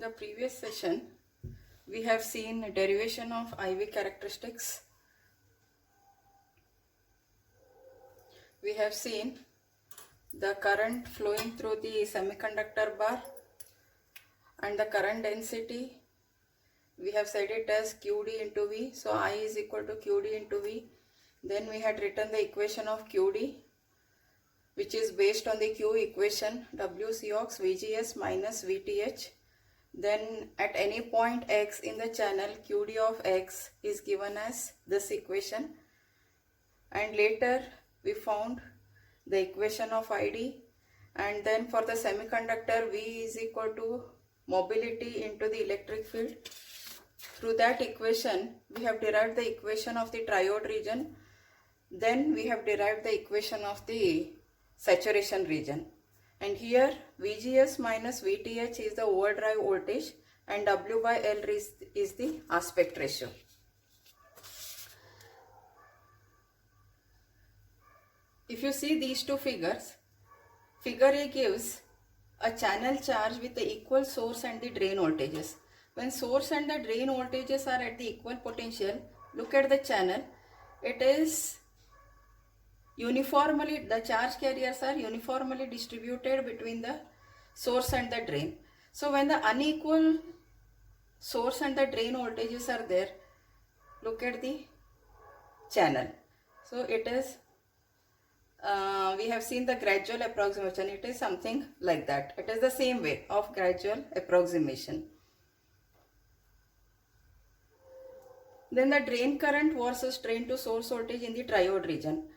the previous session, we have seen derivation of IV characteristics. We have seen the current flowing through the semiconductor bar and the current density. We have said it as QD into V. So I is equal to QD into V. Then we had written the equation of QD, which is based on the Q equation, WCox VGS minus VTH. Then at any point X in the channel, QD of X is given as this equation. And later we found the equation of ID. And then for the semiconductor, V is equal to mobility into the electric field. Through that equation, we have derived the equation of the triode region. Then we have derived the equation of the saturation region. And here VGS minus VTH is the overdrive voltage and W by L is the aspect ratio. If you see these two figures, figure A gives a channel charge with the equal source and the drain voltages. When source and the drain voltages are at the equal potential, look at the channel. It is uniformly, the charge carriers are uniformly distributed between the source and the drain. So when the unequal source and the drain voltages are there, look at the channel. So it is, we have seen the gradual approximation. It is something like that. It is the same way of gradual approximation. Then the drain current versus drain to source voltage in the triode region.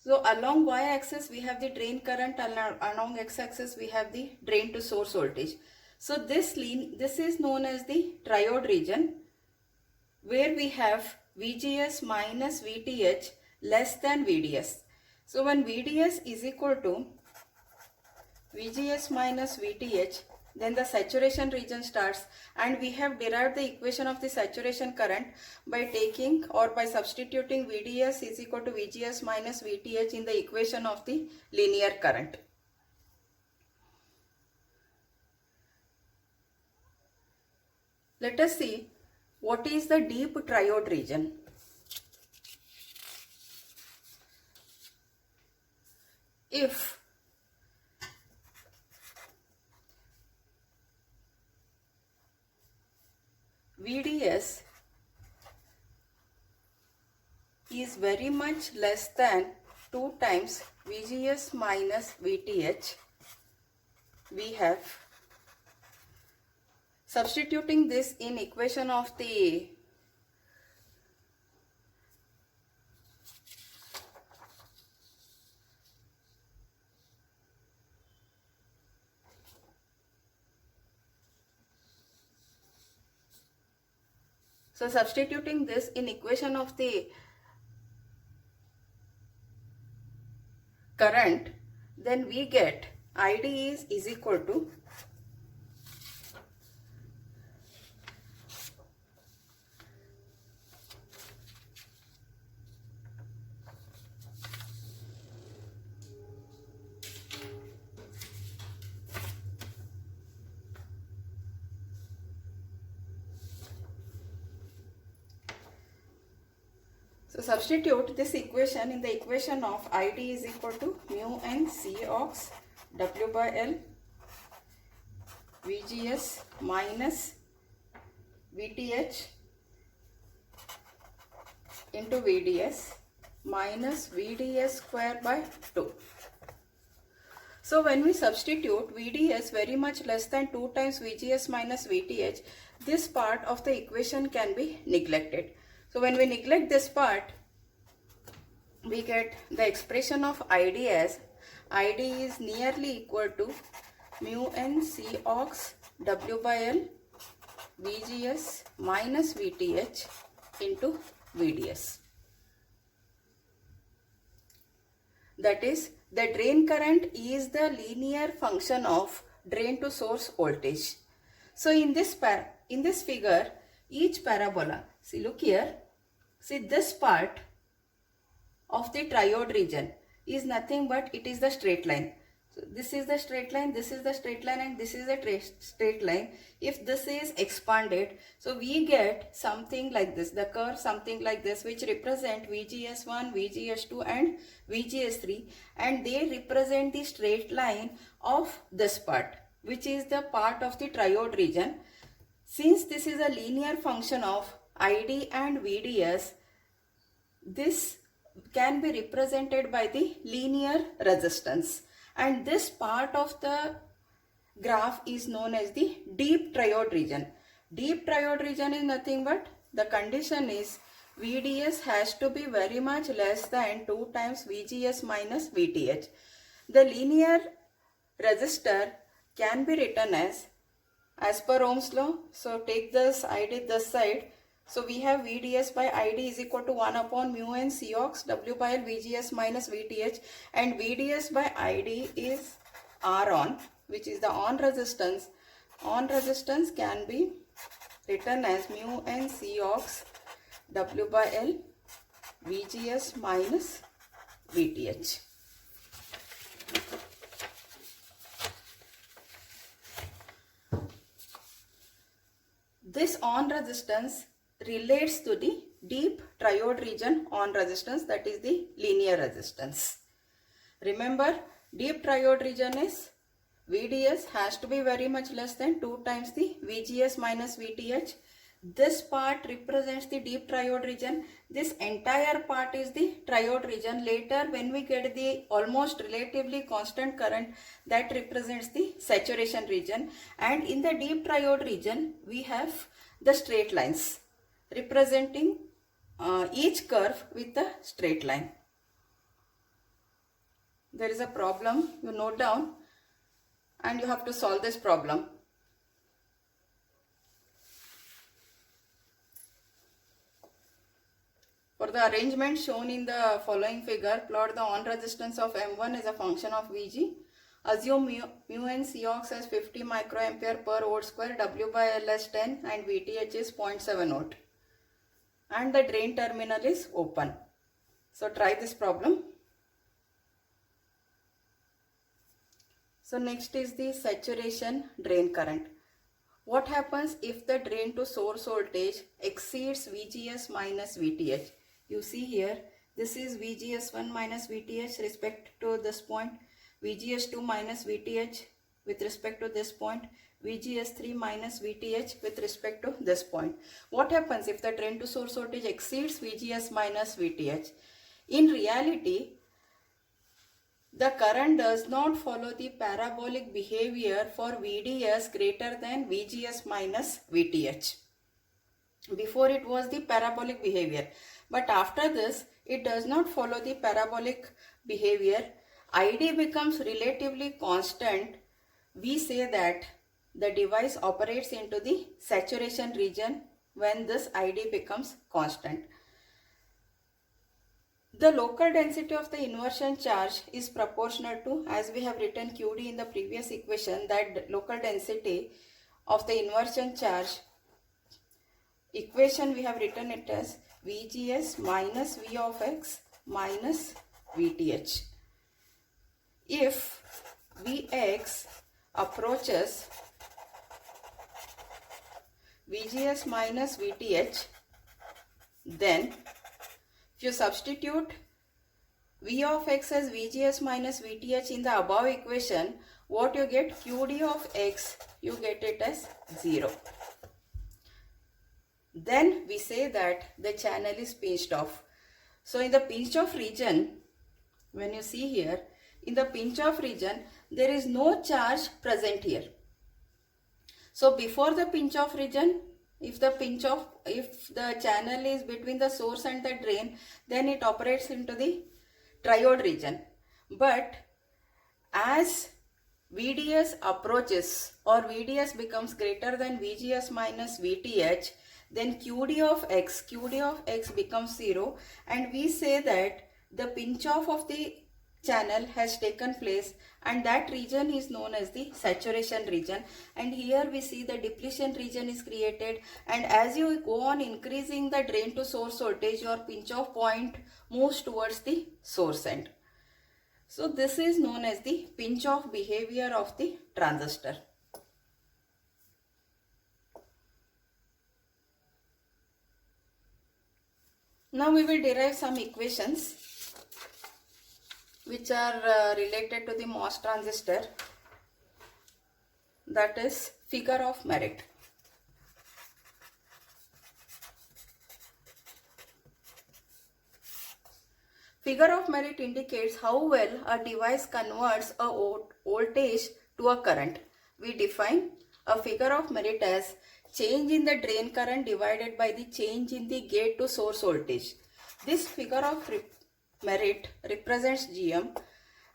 So along y-axis we have the drain current, along x-axis we have the drain to source voltage. So this is known as the triode region, where we have VGS minus VTH less than VDS. So when VDS is equal to VGS minus VTH, then the saturation region starts, and we have derived the equation of the saturation current by taking or by substituting VDS is equal to VGS minus VTH in the equation of the linear current. Let us see what is the deep triode region. If VDS is very much less than 2 times VGS minus VTH, we have, substituting this in equation of the substituting this in equation of the current, then we get ID is equal to substitute this equation in the equation of ID is equal to mu n C ox W by L VGS minus VTH into VDS minus VDS square by 2. So when we substitute VDS very much less than 2 times VGS minus VTH, this part of the equation can be neglected. So when we neglect this part, we get the expression of ID as ID is nearly equal to mu n C ox W by L VGS minus VTH into VDS. That is, the drain current is the linear function of drain to source voltage. So in this figure, each parabola, see, look here, see, this part of the triode region is nothing but it is the straight line. So this is the straight line, this is the straight line, and this is a straight line. If this is expanded, so we get something like this, the curve something like this, which represent VGS1, VGS2 and VGS3, and they represent the straight line of this part, which is the part of the triode region. Since this is a linear function of ID and VDS, this can be represented by the linear resistance, and this part of the graph is known as the deep triode region. Deep triode region is nothing but the condition is VDS has to be very much less than 2 times VGS minus VTH. The linear resistor can be written as per Ohm's law. So take this ID this side. So we have VDS by ID is equal to 1 upon mu n Cox W by L VGS minus VTH, and VDS by ID is R on, which is the on resistance. On resistance can be written as mu n Cox W by L VGS minus VTH. This on resistance relates to the deep triode region on resistance, that is the linear resistance. Remember, deep triode region is VDS has to be very much less than 2 times the VGS minus VTH. This part represents the deep triode region. This entire part is the triode region. Later when we get the almost relatively constant current, that represents the saturation region. And in the deep triode region we have the straight lines representing each curve with a straight line. There is a problem, you note down and you have to solve this problem. For the arrangement shown in the following figure, plot the on resistance of M1 as a function of Vg. Assume mu n Cox as 50 microampere per volt square, W by L as 10 and VTH is 0.7 volt. And the drain terminal is open. So try this problem. So next is the saturation drain current. What happens if the drain to source voltage exceeds VGS minus VTH? You see here, this is VGS1 minus VTH respect to this point, VGS2 minus VTH with respect to this point, VGS3 minus VTH with respect to this point. What happens if the drain to source voltage exceeds VGS minus VTH? In reality, the current does not follow the parabolic behavior for VDS greater than VGS minus VTH. Before it was the parabolic behavior, but after this it does not follow the parabolic behavior. ID becomes relatively constant. We say that the device operates into the saturation region when this ID becomes constant. The local density of the inversion charge is proportional to, as we have written QD in the previous equation, that local density of the inversion charge equation we have written it as VGS minus V of X minus VTH. If Vx approaches VGS minus VTH, then if you substitute V of X as VGS minus VTH in the above equation, what you get? QD of X, you get it as 0. Then we say that the channel is pinched off. So in the pinch off region, when you see here, in the pinch off region, there is no charge present here. So before the pinch off region, if the channel is between the source and the drain, then it operates into the triode region. But as VDS approaches or VDS becomes greater than VGS minus VTH, then QD of X becomes 0, and we say that the pinch off of the channel has taken place, and that region is known as the saturation region. And here we see the depletion region is created, and as you go on increasing the drain to source voltage, your pinch off point moves towards the source end. So this is known as the pinch-off behavior of the transistor. Now we will derive some equations which are related to the MOS transistor, that is figure of merit. Figure of merit indicates how well a device converts a voltage to a current. We define a figure of merit as change in the drain current divided by the change in the gate to source voltage. This figure of merit represents GM,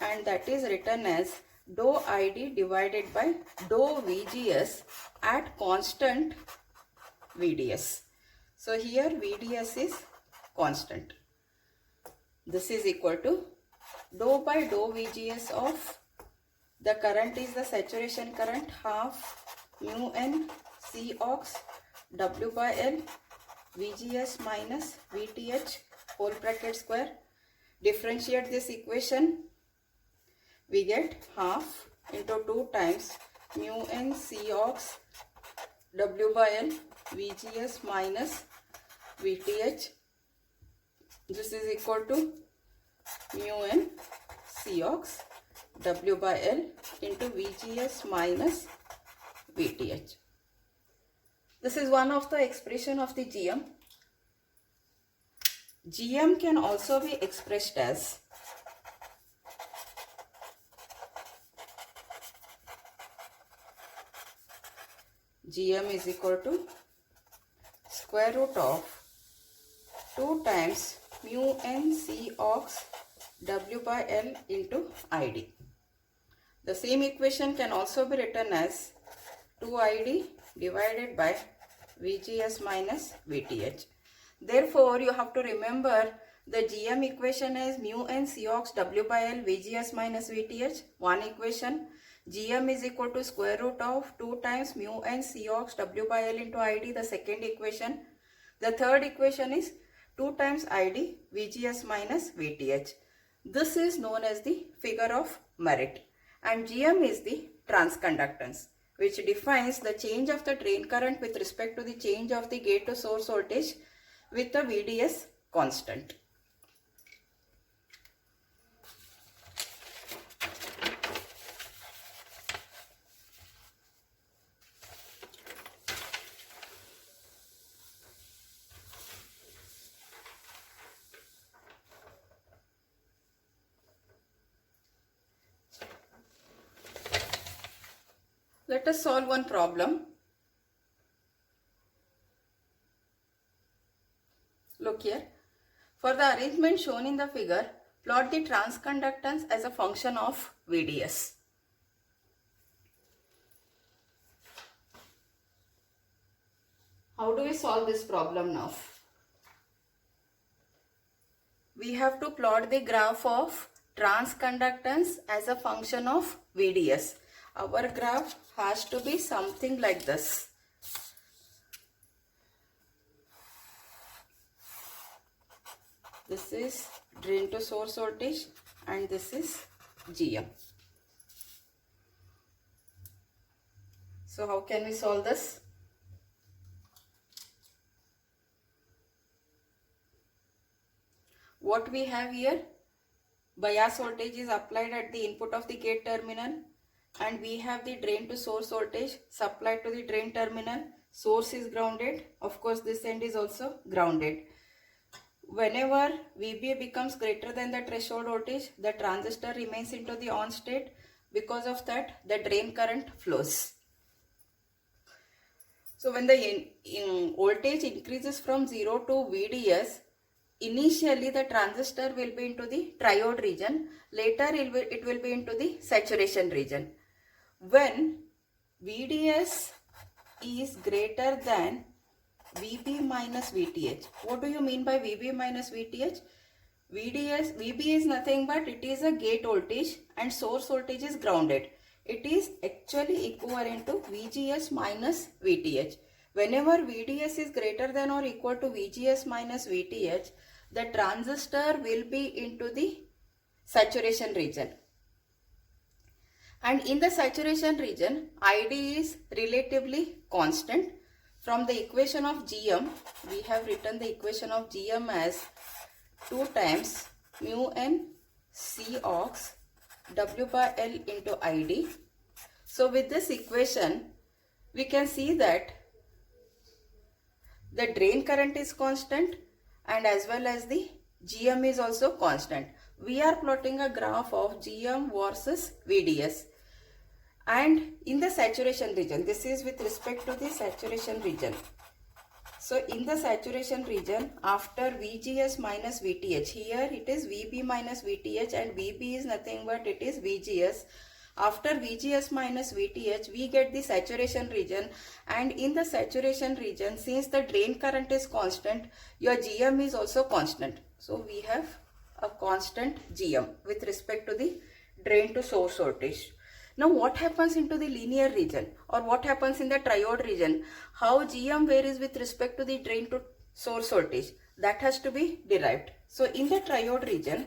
and that is written as dou ID divided by dou VGS at constant VDS. So here VDS is constant. This is equal to dou by dou VGS of the current is the saturation current, half mu n C ox W by L VGS minus VTH whole bracket square. Differentiate this equation, we get half into 2 times mu n C ox W by L VGS minus VTH. This is equal to mu n C ox W by L into VGS minus VTH. This is one of the expression of the GM. GM can also be expressed as GM is equal to square root of 2 times mu n C ox W by L into ID. The same equation can also be written as 2ID divided by VGS minus VTH. Therefore, you have to remember the GM equation as mu n C ox W by L VGS minus VTH. One equation, GM is equal to square root of 2 times mu n C ox W by L into ID. The second equation. The third equation is 2 times ID VGS minus VTH. This is known as the figure of merit, and GM is the transconductance, which defines the change of the drain current with respect to the change of the gate to source voltage with the VDS constant. Let us solve one problem. Look here. For the arrangement shown in the figure, plot the transconductance as a function of VDS. How do we solve this problem now? We have to plot the graph of transconductance as a function of VDS. Our graph has to be something like this. This is drain to source voltage and this is GM. So how can we solve this? What we have here, bias voltage is applied at the input of the gate terminal, and we have the drain to source voltage supplied to the drain terminal. Source is grounded. Of course, this end is also grounded. Whenever VBA becomes greater than the threshold voltage, the transistor remains into the on state. Because of that, the drain current flows. So when the voltage increases from 0 to VDS, initially the transistor will be into the triode region. Later it will be into the saturation region. When VDS is greater than VB minus VTH. What do you mean by VB minus VTH? VB is nothing but it is a gate voltage and source voltage is grounded. It is actually equivalent to VGS minus VTH. Whenever VDS is greater than or equal to VGS minus VTH, the transistor will be into the saturation region. And in the saturation region, ID is relatively constant. From the equation of GM, we have written the equation of GM as 2 times mu n C ox W by L into ID. So with this equation, we can see that the drain current is constant and as well as the GM is also constant. We are plotting a graph of GM versus VDS. And in the saturation region, this is with respect to the saturation region. So in the saturation region, after VGS minus VTH, here it is VB minus VTH and VB is nothing but it is VGS. After VGS minus VTH, we get the saturation region, and in the saturation region, since the drain current is constant, your GM is also constant. So we have a constant GM with respect to the drain to source voltage. Now what happens into the linear region, or what happens in the triode region? How GM varies with respect to the drain to source voltage? That has to be derived. So in the triode region,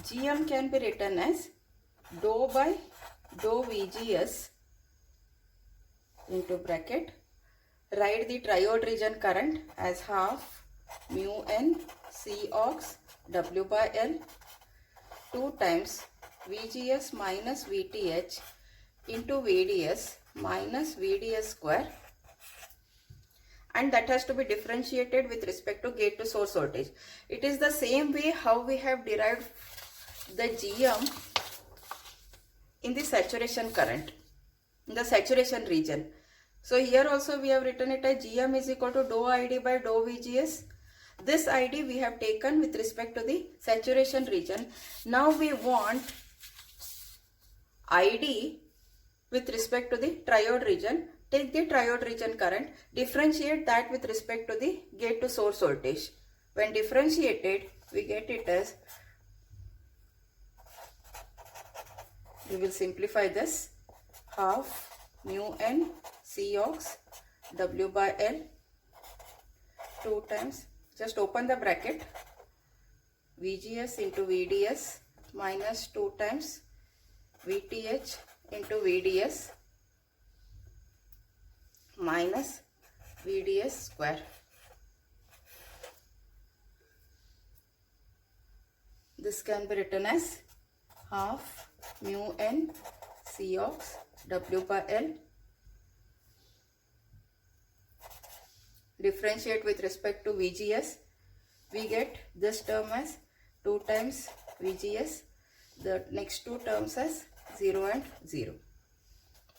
GM can be written as dou by dou VGS into bracket. Write the triode region current as half mu n C ox W by L 2 times VGS minus VTH into VDS minus VDS square, and that has to be differentiated with respect to gate to source voltage. It is the same way how we have derived the GM in the saturation current, in the saturation region. So here also we have written it as GM is equal to dou ID by dou VGS. This ID we have taken with respect to the saturation region. Now we want ID with respect to the triode region. Take the triode region current, differentiate that with respect to the gate to source voltage. When differentiated, we get it as, we will simplify this, half mu n C ox W by L 2 times, just open the bracket, VGS into VDS minus 2 times VTH into VDS minus VDS square. This can be written as half mu n C ox W by L, differentiate with respect to VGS, we get this term as 2 times VGS, the next two terms as 0 and 0.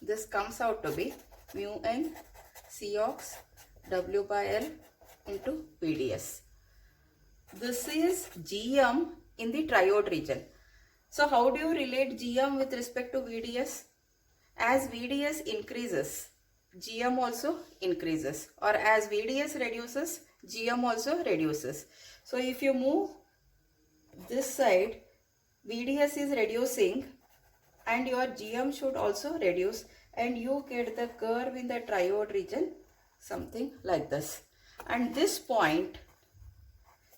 This comes out to be mu n C ox W by L into VDS. This is GM in the triode region. So how do you relate GM with respect to VDS? As VDS increases, GM also increases, or as VDS reduces, GM also reduces. So if you move this side, VDS is reducing and your GM should also reduce, and you get the curve in the triode region something like this. And this point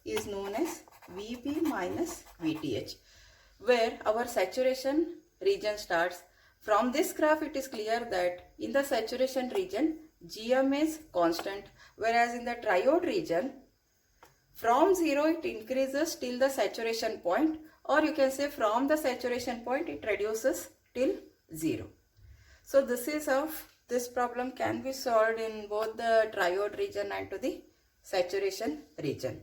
is known as VB minus VTH, where our saturation region starts. From this graph, it is clear that in the saturation region, GM is constant, whereas in the triode region, from 0 it increases till the saturation point, or you can say from the saturation point it reduces till 0. So this is how this problem can be solved in both the triode region and to the saturation region.